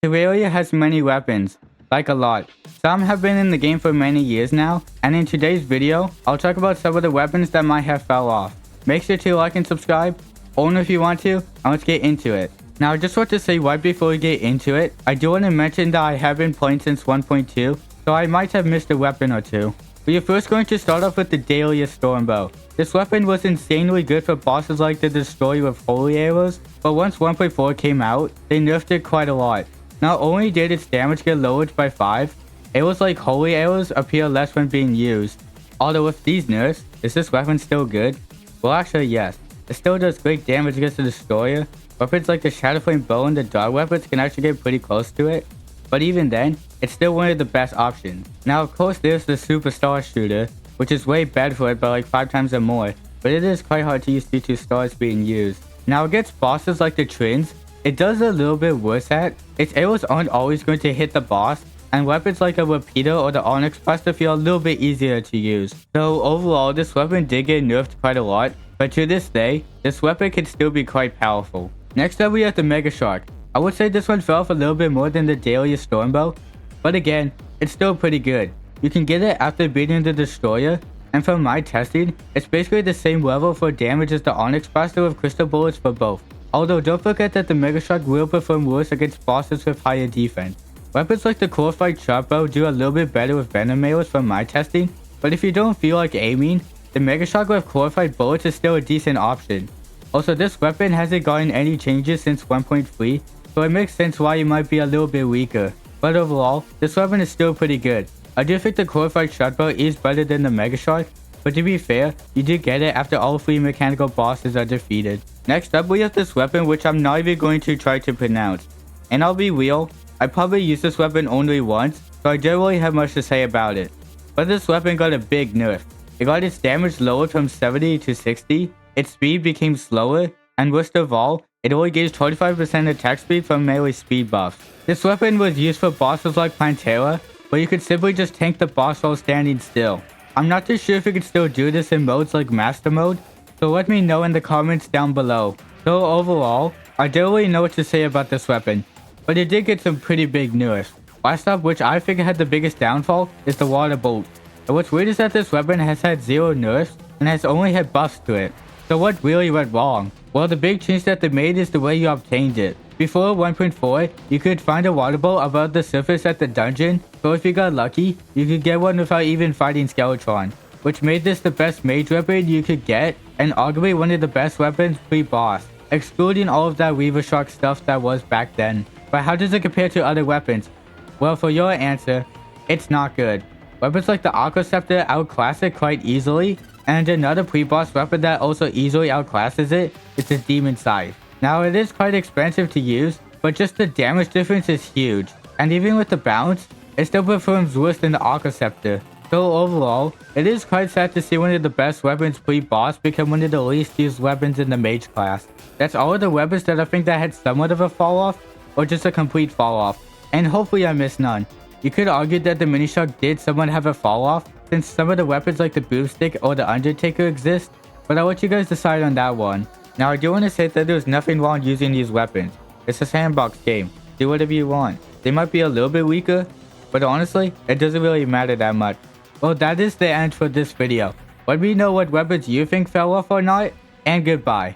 Terraria has many weapons, like a lot. Some have been in the game for many years now, and in today's video, I'll talk about some of the weapons that might have fell off. Make sure to like and subscribe, own if you want to, and let's get into it. Now I just want to say right before we get into it, I do want to mention that I have been playing since 1.2, so I might have missed a weapon or two. We are first going to start off with the Terraria Stormbow. This weapon was insanely good for bosses like the Destroyer with Holy Arrows, but once 1.4 came out, they nerfed it quite a lot. Not only did its damage get lowered by 5, arrows like Holy Arrows appear less when being used. Although with these nerfs, is this weapon still good? Well actually yes, it still does great damage against the Destroyer. Weapons like the Shadowflame Bow and the Dart weapons can actually get pretty close to it, but even then, it's still one of the best options. Now of course there's the Superstar Shooter, which is way better for it by like 5 times or more, but it is quite hard to use due to stars being used. Now against bosses like the Trins, it does a little bit worse at, its arrows aren't always going to hit the boss, and weapons like a Repeater or the Onyx Buster feel a little bit easier to use. So overall, this weapon did get nerfed quite a lot, but to this day, this weapon can still be quite powerful. Next up we have the Mega Shark. I would say this one fell off a little bit more than the Terraria Stormbow, but again, it's still pretty good. You can get it after beating the Destroyer, and from my testing, it's basically the same level for damage as the Onyx Buster with crystal bullets for both. Although don't forget that the Mega Shark will perform worse against bosses with higher defense. Weapons like the Glorified Sharpbow do a little bit better with Venom arrows from my testing, but if you don't feel like aiming, the Mega Shark with Glorified Bullets is still a decent option. Also, this weapon hasn't gotten any changes since 1.3, so it makes sense why you might be a little bit weaker. But overall, this weapon is still pretty good. I do think the Glorified Sharpbow is better than the Mega Shark, but to be fair, you do get it after all 3 mechanical bosses are defeated. Next up, we have this weapon which I'm not even going to try to pronounce. And I'll be real, I probably used this weapon only once, so I don't really have much to say about it. But this weapon got a big nerf. It got its damage lowered from 70 to 60, its speed became slower, and worst of all, it only gives 25% attack speed from melee speed buffs. This weapon was used for bosses like Pantera, but you could simply just tank the boss while standing still. I'm not too sure if you can still do this in modes like Master Mode, so let me know in the comments down below. So overall, I don't really know what to say about this weapon, but it did get some pretty big nerfs. Last up, which I think had the biggest downfall, is the Water Bolt. And what's weird is that this weapon has had 0 nerfs and has only had buffs to it. So what really went wrong? Well, the big change that they made is the way you obtained it. Before 1.4, you could find a water bolt above the surface at the dungeon, so if you got lucky, you could get one without even fighting Skeletron, which made this the best mage weapon you could get, and arguably one of the best weapons pre-boss, excluding all of that Weaver Shark stuff that was back then. But how does it compare to other weapons? Well, for your answer, it's not good. Weapons like the Aqua Scepter outclass it quite easily, and another pre-boss weapon that also easily outclasses it is the Demon Scythe. Now it is quite expensive to use, but just the damage difference is huge, and even with the bounce, it still performs worse than the Aqua Scepter. So overall, it is quite sad to see one of the best weapons pre-boss become one of the least used weapons in the mage class. That's all of the weapons that I think that had somewhat of a fall off, or just a complete fall off, and hopefully I missed none. You could argue that the Mini Shark did somewhat have a fall off, since some of the weapons like the Boomstick or the Undertaker exist, but I'll let you guys decide on that one. Now I do want to say that there's nothing wrong using these weapons. It's a sandbox game, do whatever you want. They might be a little bit weaker, but honestly, it doesn't really matter that much. Well, that is the end for this video. Let me know what weapons you think fell off or not, and goodbye.